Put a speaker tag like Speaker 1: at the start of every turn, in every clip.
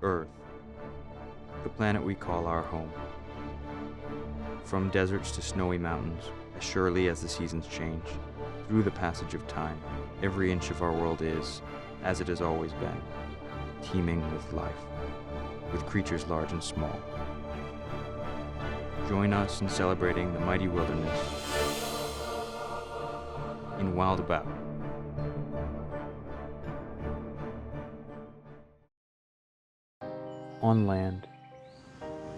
Speaker 1: Earth, the planet we call our home. From deserts to snowy mountains, as surely as the seasons change, through the passage of time, every inch of our world is, as it has always been, teeming with life, with creatures large and small. Join us in celebrating the mighty wilderness in Wild About.
Speaker 2: On land,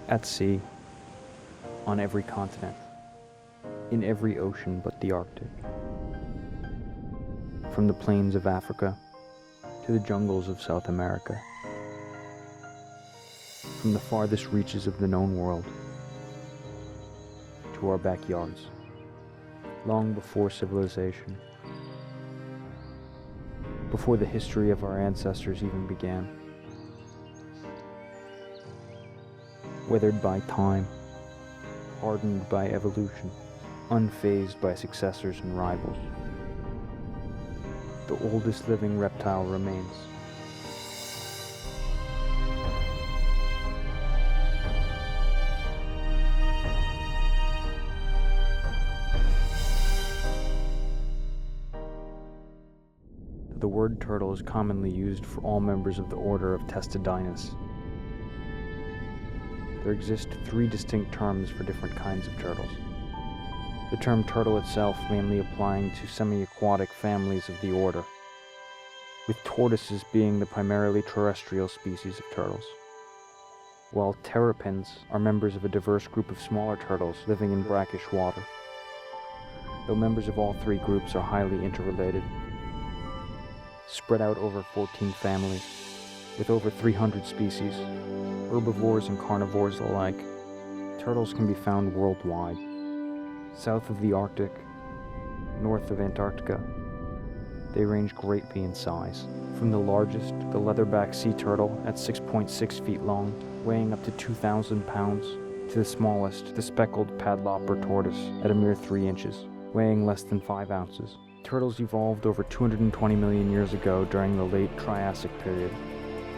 Speaker 2: at sea, on every continent, in every ocean but the Arctic. From the plains of Africa to the jungles of South America. From the farthest reaches of the known world to our backyards, long before civilization, before the history of our ancestors even began. Weathered by time, hardened by evolution, unfazed by successors and rivals, the oldest living reptile remains. The word turtle is commonly used for all members of the order of Testudinus. There exist three distinct terms for different kinds of turtles. The term turtle itself mainly applying to semi-aquatic families of the order, with tortoises being the primarily terrestrial species of turtles, while terrapins are members of a diverse group of smaller turtles living in brackish water. Though members of all three groups are highly interrelated, spread out over 14 families, with over 300 species, herbivores and carnivores alike, turtles can be found worldwide, south of the Arctic, north of Antarctica. They range greatly in size, from the largest, the leatherback sea turtle at 6.6 feet long, weighing up to 2,000 pounds, to the smallest, the speckled padloper tortoise at a mere 3 inches, weighing less than 5 ounces. Turtles evolved over 220 million years ago during the late Triassic period,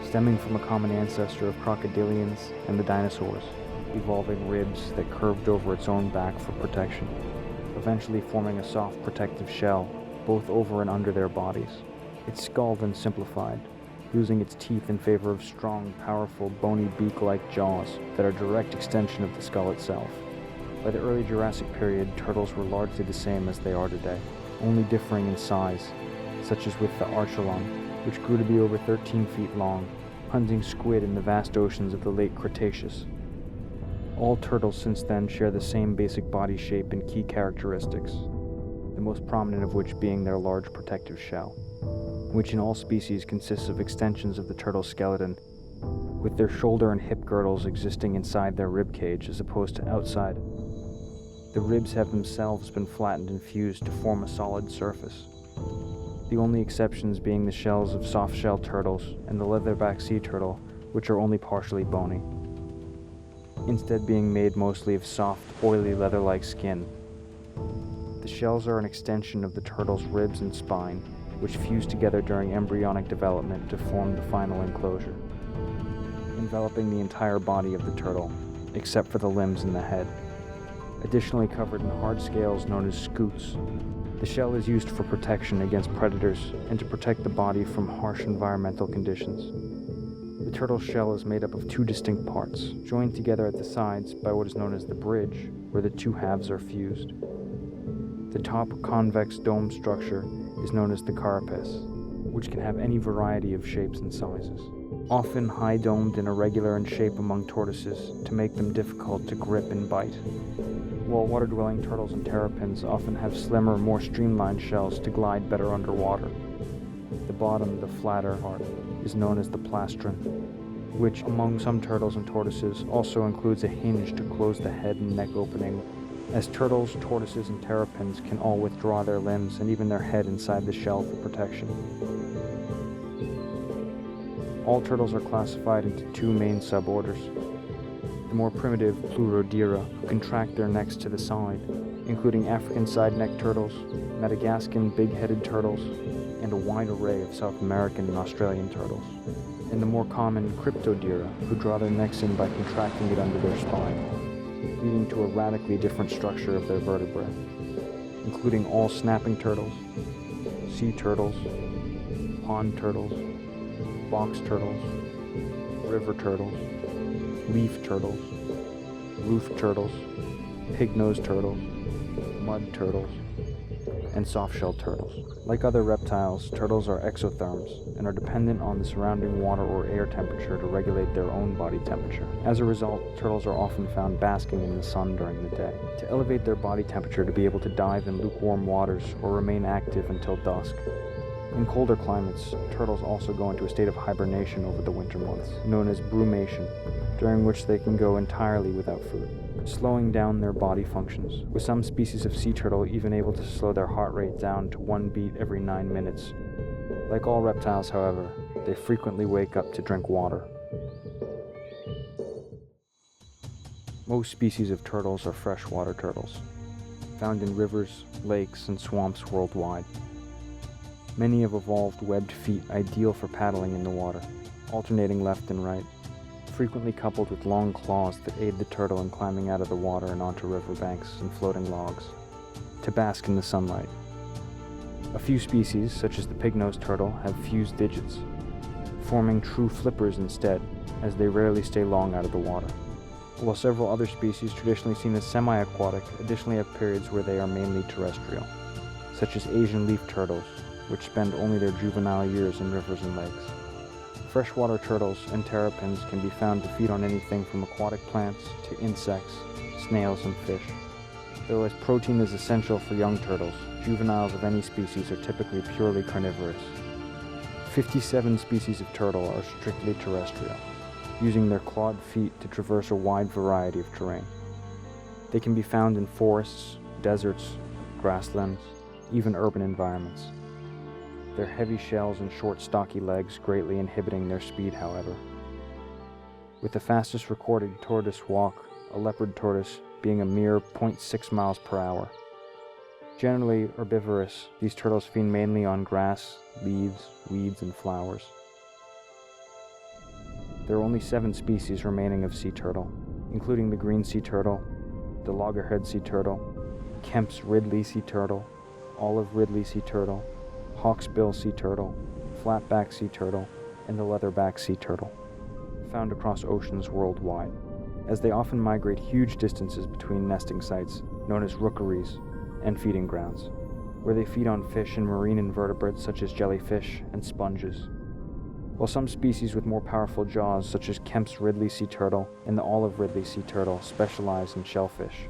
Speaker 2: stemming from a common ancestor of crocodilians and the dinosaurs, evolving ribs that curved over its own back for protection, eventually forming a soft protective shell both over and under their bodies. Its skull then simplified, losing its teeth in favor of strong, powerful, bony beak-like jaws that are a direct extension of the skull itself. By the early Jurassic period, turtles were largely the same as they are today, only differing in size, such as with the archelon, which grew to be over 13 feet long, hunting squid in the vast oceans of the late Cretaceous. All turtles since then share the same basic body shape and key characteristics, the most prominent of which being their large protective shell, which in all species consists of extensions of the turtle skeleton, with their shoulder and hip girdles existing inside their rib cage as opposed to outside. The ribs have themselves been flattened and fused to form a solid surface, the only exceptions being the shells of soft-shell turtles and the leatherback sea turtle, which are only partially bony, instead being made mostly of soft, oily leather-like skin. The shells are an extension of the turtle's ribs and spine, which fuse together during embryonic development to form the final enclosure, enveloping the entire body of the turtle, except for the limbs and the head. Additionally covered in hard scales known as scutes, the shell is used for protection against predators and to protect the body from harsh environmental conditions. The turtle shell is made up of two distinct parts, joined together at the sides by what is known as the bridge, where the two halves are fused. The top convex dome structure is known as the carapace, which can have any variety of shapes and sizes, often high-domed and irregular in shape among tortoises to make them difficult to grip and bite, while water-dwelling turtles and terrapins often have slimmer, more streamlined shells to glide better underwater. The bottom, the flatter part, is known as the plastron, which among some turtles and tortoises also includes a hinge to close the head and neck opening, as turtles, tortoises, and terrapins can all withdraw their limbs and even their head inside the shell for protection. All turtles are classified into two main suborders. The more primitive Pleurodira, who contract their necks to the side, including African side-necked turtles, Madagascan big-headed turtles, and a wide array of South American and Australian turtles. and the more common cryptodira, who draw their necks in by contracting it under their spine, leading to a radically different structure of their vertebrae, including all snapping turtles, sea turtles, pond turtles, box turtles, river turtles, leaf turtles, roof turtles, pig-nosed turtles, mud turtles, and soft-shell turtles. Like other reptiles, turtles are exotherms and are dependent on the surrounding water or air temperature to regulate their own body temperature. As a result, turtles are often found basking in the sun during the day, to elevate their body temperature to be able to dive in lukewarm waters or remain active until dusk. In colder climates, turtles also go into a state of hibernation over the winter months, known as brumation, during which they can go entirely without food, slowing down their body functions, with some species of sea turtle even able to slow their heart rate down to 1 beat every 9 minutes. Like all reptiles, however, they frequently wake up to drink water. Most species of turtles are freshwater turtles, found in rivers, lakes, and swamps worldwide. Many have evolved webbed feet ideal for paddling in the water, alternating left and right, frequently coupled with long claws that aid the turtle in climbing out of the water and onto riverbanks and floating logs, to bask in the sunlight. A few species, such as the pig-nosed turtle, have fused digits, forming true flippers instead, as they rarely stay long out of the water. While several other species, traditionally seen as semi-aquatic, additionally have periods where they are mainly terrestrial, such as Asian leaf turtles, which spend only their juvenile years in rivers and lakes. Freshwater turtles and terrapins can be found to feed on anything from aquatic plants to insects, snails, and fish. Though as protein is essential for young turtles, juveniles of any species are typically purely carnivorous. 57 species of turtle are strictly terrestrial, using their clawed feet to traverse a wide variety of terrain. They can be found in forests, deserts, grasslands, even urban environments. Their heavy shells and short, stocky legs greatly inhibiting their speed, however. With the fastest recorded tortoise walk, a leopard tortoise, being a mere 0.6 miles per hour. Generally herbivorous, these turtles feed mainly on grass, leaves, weeds, and flowers. There are only 7 species remaining of sea turtle, including the green sea turtle, the loggerhead sea turtle, Kemp's Ridley sea turtle, olive Ridley sea turtle, hawksbill sea turtle, flatback sea turtle, and the leatherback sea turtle, found across oceans worldwide, as they often migrate huge distances between nesting sites, known as rookeries, and feeding grounds, where they feed on fish and marine invertebrates such as jellyfish and sponges. While some species with more powerful jaws, such as Kemp's Ridley sea turtle and the olive Ridley sea turtle, specialize in shellfish,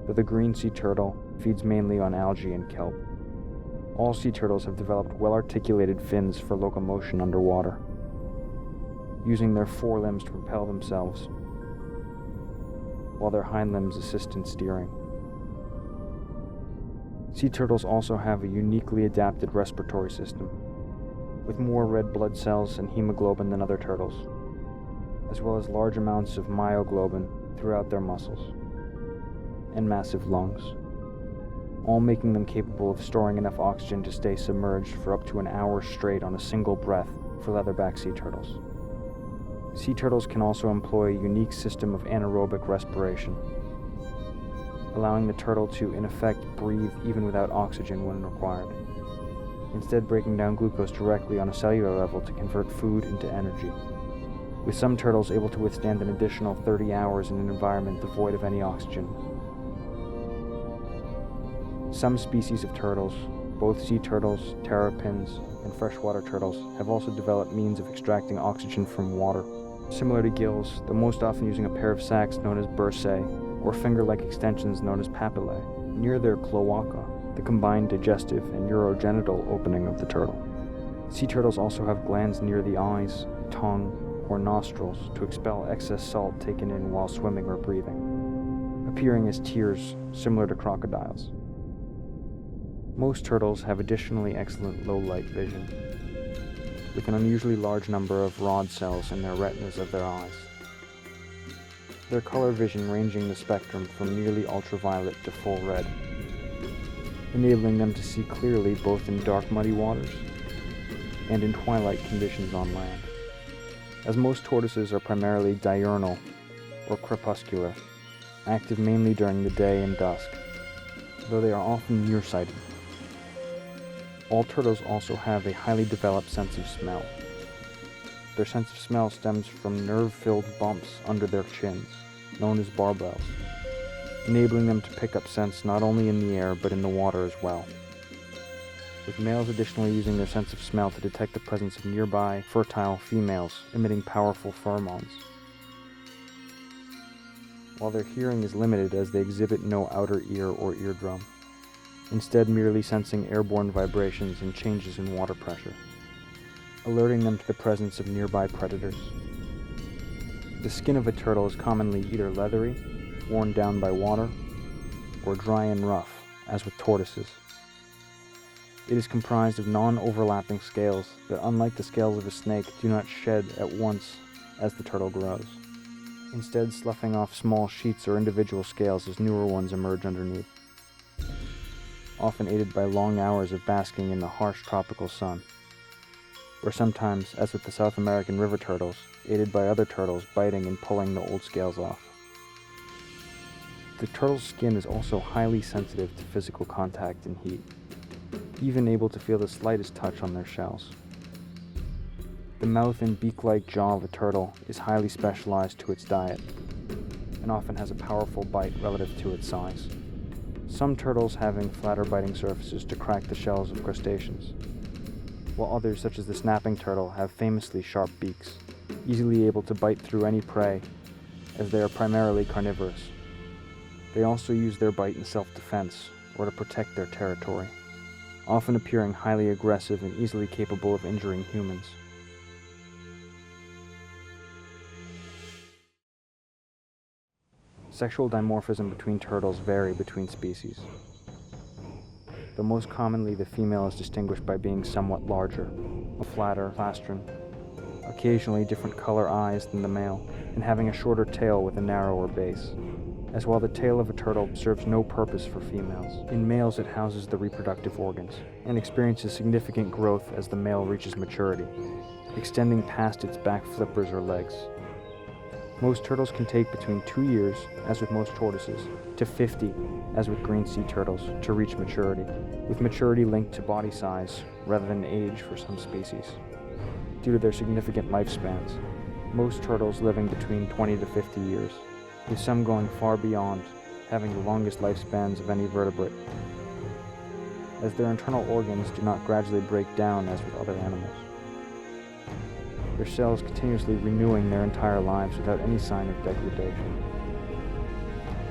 Speaker 2: though the green sea turtle feeds mainly on algae and kelp. All sea turtles have developed well-articulated fins for locomotion underwater, using their forelimbs to propel themselves, while their hind limbs assist in steering. Sea turtles also have a uniquely adapted respiratory system, with more red blood cells and hemoglobin than other turtles, as well as large amounts of myoglobin throughout their muscles, and massive lungs, all making them capable of storing enough oxygen to stay submerged for up to an hour straight on a single breath for leatherback sea turtles. Sea turtles can also employ a unique system of anaerobic respiration, allowing the turtle to, in effect, breathe even without oxygen when required, instead breaking down glucose directly on a cellular level to convert food into energy, with some turtles able to withstand an additional 30 hours in an environment devoid of any oxygen. Some species of turtles, both sea turtles, terrapins, and freshwater turtles, have also developed means of extracting oxygen from water, similar to gills, though most often using a pair of sacs known as bursae, or finger-like extensions known as papillae, near their cloaca, the combined digestive and urogenital opening of the turtle. Sea turtles also have glands near the eyes, tongue, or nostrils to expel excess salt taken in while swimming or breathing, appearing as tears similar to crocodiles. Most turtles have additionally excellent low-light vision, with an unusually large number of rod cells in their retinas of their eyes. Their color vision ranging the spectrum from nearly ultraviolet to full red, enabling them to see clearly both in dark, muddy waters and in twilight conditions on land. as most tortoises are primarily diurnal or crepuscular, active mainly during the day and dusk, though they are often nearsighted. All turtles also have a highly developed sense of smell. Their sense of smell stems from nerve-filled bumps under their chins, known as barbels, enabling them to pick up scents not only in the air but in the water as well, with males additionally using their sense of smell to detect the presence of nearby, fertile females emitting powerful pheromones, while their hearing is limited as they exhibit no outer ear or eardrum, instead merely sensing airborne vibrations and changes in water pressure, alerting them to the presence of nearby predators. The skin of a turtle is commonly either leathery, worn down by water, or dry and rough, as with tortoises. It is comprised of non-overlapping scales that, unlike the scales of a snake, do not shed at once as the turtle grows, instead sloughing off small sheets or individual scales as newer ones emerge underneath, often aided by long hours of basking in the harsh tropical sun, or sometimes, as with the South American river turtles, aided by other turtles biting and pulling the old scales off. The turtle's skin is also highly sensitive to physical contact and heat, even able to feel the slightest touch on their shells. The mouth and beak-like jaw of a turtle is highly specialized to its diet, and often has a powerful bite relative to its size, some turtles having flatter biting surfaces to crack the shells of crustaceans, while others, such as the snapping turtle, have famously sharp beaks, easily able to bite through any prey, as they are primarily carnivorous. They also use their bite in self-defense, or to protect their territory, often appearing highly aggressive and easily capable of injuring humans. Sexual dimorphism between turtles vary between species, though most commonly the female is distinguished by being somewhat larger, a flatter plastron, occasionally different color eyes than the male, and having a shorter tail with a narrower base, as while the tail of a turtle serves no purpose for females. In males it houses the reproductive organs, and experiences significant growth as the male reaches maturity, extending past its back flippers or legs. Most turtles can take between 2 years, as with most tortoises, to 50, as with green sea turtles, to reach maturity, with maturity linked to body size rather than age for some species, due to their significant lifespans, most turtles living between 20 to 50 years, with some going far beyond, having the longest lifespans of any vertebrate, as their internal organs do not gradually break down as with other animals, their cells continuously renewing their entire lives without any sign of degradation.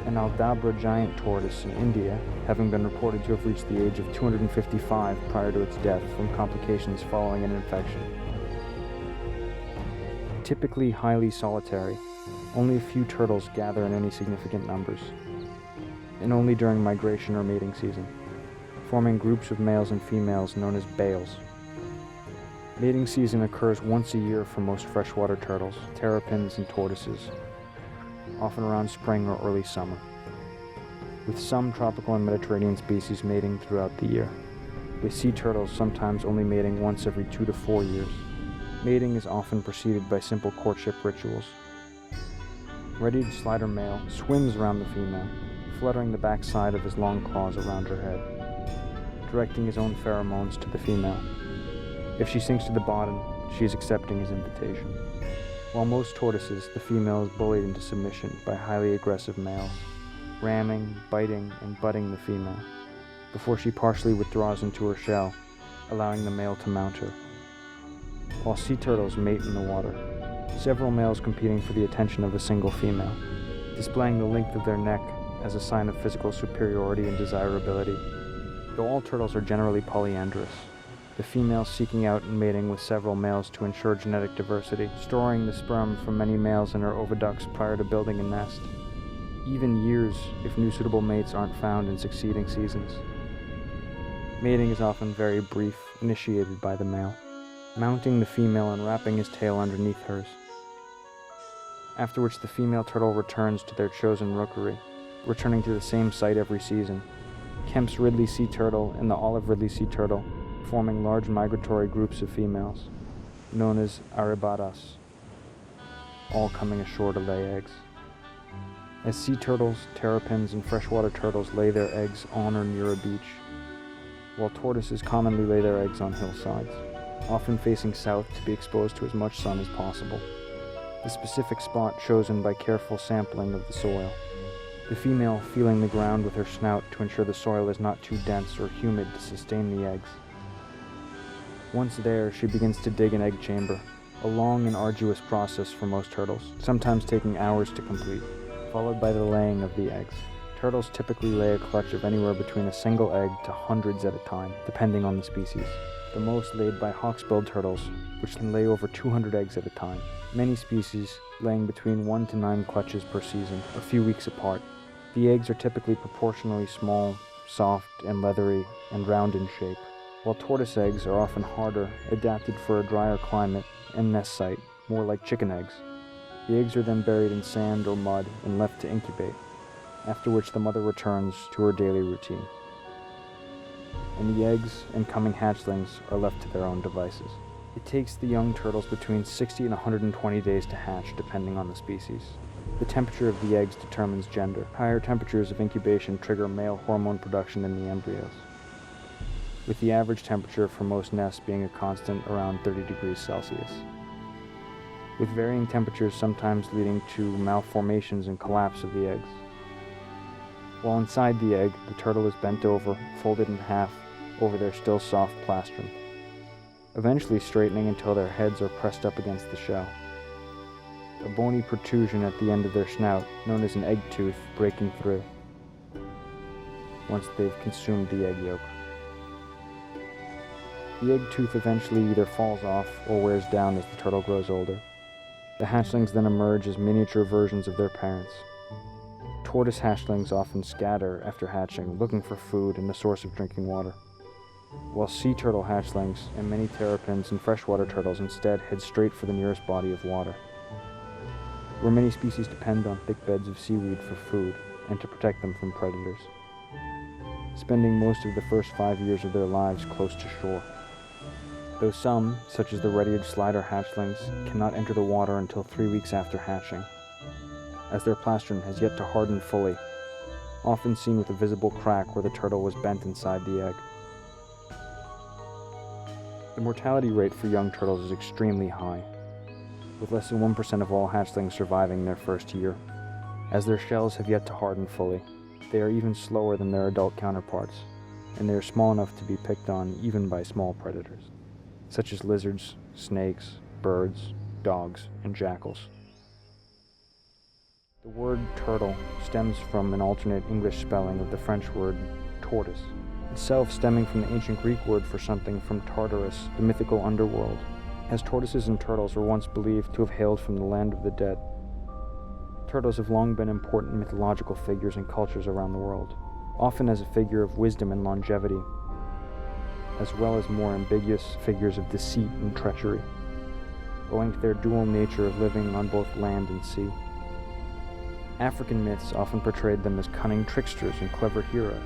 Speaker 2: An Aldabra giant tortoise in India, having been reported to have reached the age of 255 prior to its death from complications following an infection. Typically highly solitary, only a few turtles gather in any significant numbers, and only during migration or mating season, forming groups of males and females known as bales. Mating season occurs once a year for most freshwater turtles, terrapins, and tortoises, often around spring or early summer, with some tropical and Mediterranean species mating throughout the year, with sea turtles sometimes only mating once every 2 to 4 years. Mating is often preceded by simple courtship rituals. Red-eared slider male swims around the female, fluttering the backside of his long claws around her head, directing his own pheromones to the female. If she sinks to the bottom, she is accepting his invitation. While most tortoises, the female is bullied into submission by highly aggressive males, ramming, biting, and butting the female, before she partially withdraws into her shell, allowing the male to mount her. While sea turtles mate in the water, several males competing for the attention of a single female, displaying the length of their neck as a sign of physical superiority and desirability. Though all turtles are generally polyandrous, the female seeking out and mating with several males to ensure genetic diversity, storing the sperm from many males in her oviducts prior to building a nest, even years if new suitable mates aren't found in succeeding seasons. Mating is often very brief, initiated by the male, mounting the female and wrapping his tail underneath hers, after which the female turtle returns to their chosen rookery, returning to the same site every season. Kemp's Ridley sea turtle and the olive Ridley sea turtle forming large migratory groups of females, known as arabatas, all coming ashore to lay eggs. As sea turtles, terrapins, and freshwater turtles lay their eggs on or near a beach, while tortoises commonly lay their eggs on hillsides, often facing south to be exposed to as much sun as possible, the specific spot chosen by careful sampling of the soil, the female feeling the ground with her snout to ensure the soil is not too dense or humid to sustain the eggs. Once there, she begins to dig an egg chamber, a long and arduous process for most turtles, sometimes taking hours to complete, followed by the laying of the eggs. Turtles typically lay a clutch of anywhere between a single egg to hundreds at a time, depending on the species. The most laid by hawksbill turtles, which can lay over 200 eggs at a time. Many species laying between 1 to 9 clutches per season, a few weeks apart. The eggs are typically proportionally small, soft and leathery, and round in shape, while tortoise eggs are often harder, adapted for a drier climate and nest site, more like chicken eggs. The eggs are then buried in sand or mud and left to incubate, after which the mother returns to her daily routine. And the eggs and coming hatchlings are left to their own devices. It takes the young turtles between 60 and 120 days to hatch, depending on the species. The temperature of the eggs determines gender. Higher temperatures of incubation trigger male hormone production in the embryos, with the average temperature for most nests being a constant around 30 degrees Celsius, with varying temperatures sometimes leading to malformations and collapse of the eggs. While inside the egg, the turtle is bent over, folded in half over their still soft plastron, eventually straightening until their heads are pressed up against the shell. A bony protrusion at the end of their snout, known as an egg tooth, breaking through once they've consumed the egg yolk. The egg tooth eventually either falls off or wears down as the turtle grows older. The hatchlings then emerge as miniature versions of their parents. Tortoise hatchlings often scatter after hatching, looking for food and a source of drinking water, while sea turtle hatchlings and many terrapins and freshwater turtles instead head straight for the nearest body of water, where many species depend on thick beds of seaweed for food and to protect them from predators, spending most of the first 5 years of their lives close to shore. Though some, such as the red-eared slider hatchlings, cannot enter the water until 3 weeks after hatching, as their plastron has yet to harden fully, often seen with a visible crack where the turtle was bent inside the egg. The mortality rate for young turtles is extremely high, with less than 1% of all hatchlings surviving their first year. As their shells have yet to harden fully, they are even slower than their adult counterparts, and they are small enough to be picked on even by small predators, such as lizards, snakes, birds, dogs, and jackals. The word turtle stems from an alternate English spelling of the French word tortoise, itself stemming from the ancient Greek word for something from Tartarus, the mythical underworld, as tortoises and turtles were once believed to have hailed from the land of the dead. Turtles have long been important mythological figures in cultures around the world, often as a figure of wisdom and longevity, as well as more ambiguous figures of deceit and treachery, owing to their dual nature of living on both land and sea. African myths often portrayed them as cunning tricksters and clever heroes,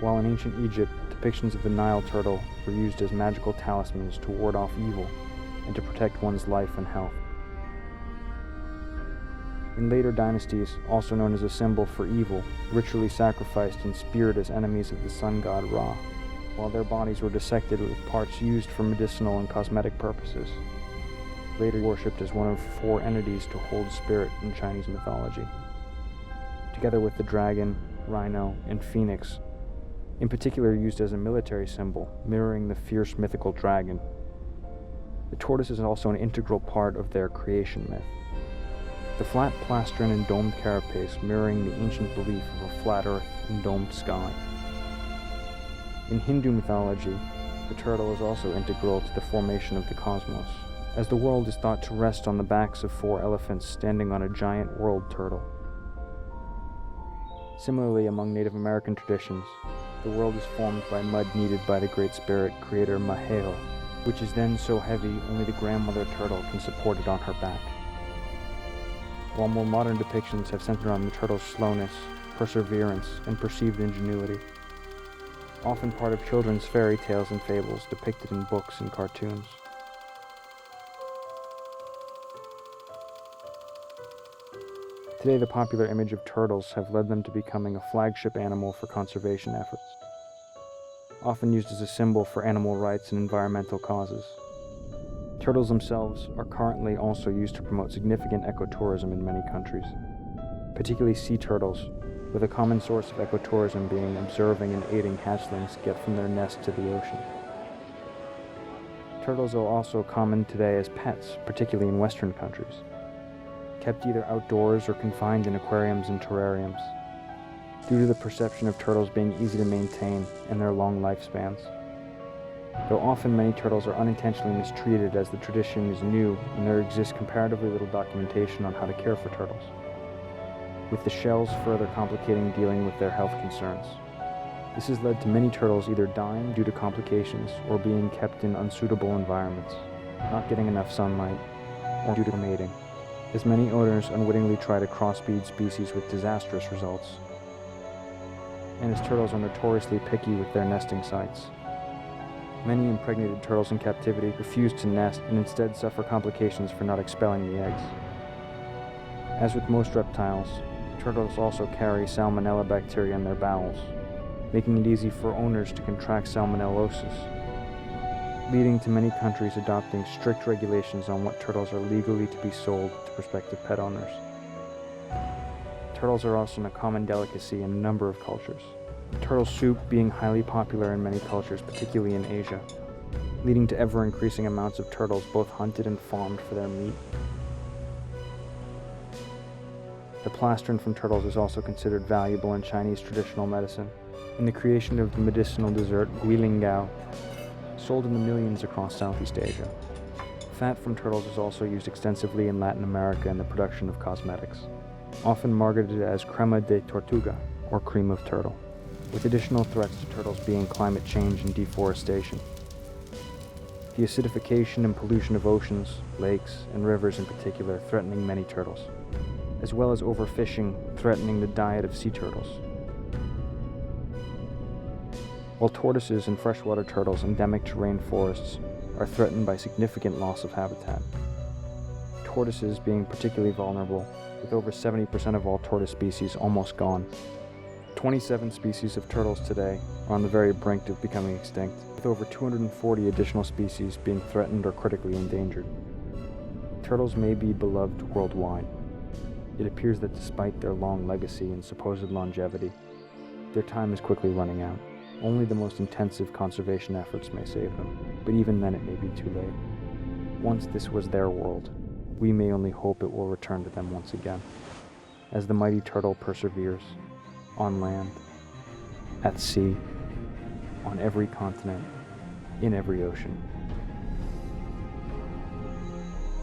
Speaker 2: while in ancient Egypt, depictions of the Nile turtle were used as magical talismans to ward off evil and to protect one's life and health. In later dynasties, also known as a symbol for evil, ritually sacrificed and speared as enemies of the sun god Ra, while their bodies were dissected with parts used for medicinal and cosmetic purposes, later worshipped as one of 4 entities to hold spirit in Chinese mythology, together with the dragon, rhino, and phoenix, in particular used as a military symbol, mirroring the fierce mythical dragon. The tortoise is also an integral part of their creation myth, the flat plastron and domed carapace mirroring the ancient belief of a flat earth and domed sky. In Hindu mythology, the turtle is also integral to the formation of the cosmos, as the world is thought to rest on the backs of 4 elephants standing on a giant world turtle. Similarly, among Native American traditions, the world is formed by mud kneaded by the Great Spirit creator Maheo, which is then so heavy only the grandmother turtle can support it on her back. While more modern depictions have centered on the turtle's slowness, perseverance, and perceived ingenuity, often part of children's fairy tales and fables depicted in books and cartoons. Today, the popular image of turtles have led them to becoming a flagship animal for conservation efforts, often used as a symbol for animal rights and environmental causes. Turtles themselves are currently also used to promote significant ecotourism in many countries, particularly sea turtles, with a common source of ecotourism being observing and aiding hatchlings get from their nest to the ocean. Turtles are also common today as pets, particularly in Western countries, kept either outdoors or confined in aquariums and terrariums, due to the perception of turtles being easy to maintain and their long lifespans. Though often many turtles are unintentionally mistreated as the tradition is new and there exists comparatively little documentation on how to care for turtles, with the shells further complicating dealing with their health concerns. This has led to many turtles either dying due to complications or being kept in unsuitable environments, not getting enough sunlight, or due to mating, as many owners unwittingly try to crossbreed species with disastrous results, and as turtles are notoriously picky with their nesting sites. Many impregnated turtles in captivity refuse to nest and instead suffer complications for not expelling the eggs. As with most reptiles, turtles also carry salmonella bacteria in their bowels, making it easy for owners to contract salmonellosis, leading to many countries adopting strict regulations on what turtles are legally to be sold to prospective pet owners. Turtles are also a common delicacy in a number of cultures, turtle soup being highly popular in many cultures, particularly in Asia, leading to ever-increasing amounts of turtles both hunted and farmed for their meat. The plastron from turtles is also considered valuable in Chinese traditional medicine, in the creation of the medicinal dessert guilingao, sold in the millions across Southeast Asia. Fat from turtles is also used extensively in Latin America in the production of cosmetics, often marketed as crema de tortuga, or cream of turtle, with additional threats to turtles being climate change and deforestation. The acidification and pollution of oceans, lakes, and rivers in particular threatening many turtles, as well as overfishing threatening the diet of sea turtles. While tortoises and freshwater turtles endemic to rainforests are threatened by significant loss of habitat, tortoises being particularly vulnerable, with over 70% of all tortoise species almost gone. 27 species of turtles today are on the very brink of becoming extinct, with over 240 additional species being threatened or critically endangered. Turtles may be beloved worldwide. It appears that despite their long legacy and supposed longevity, their time is quickly running out. Only the most intensive conservation efforts may save them, but even then it may be too late. Once this was their world, we may only hope it will return to them once again, as the mighty turtle perseveres, on land, at sea, on every continent, in every ocean,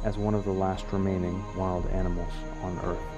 Speaker 2: as one of the last remaining wild animals on Earth.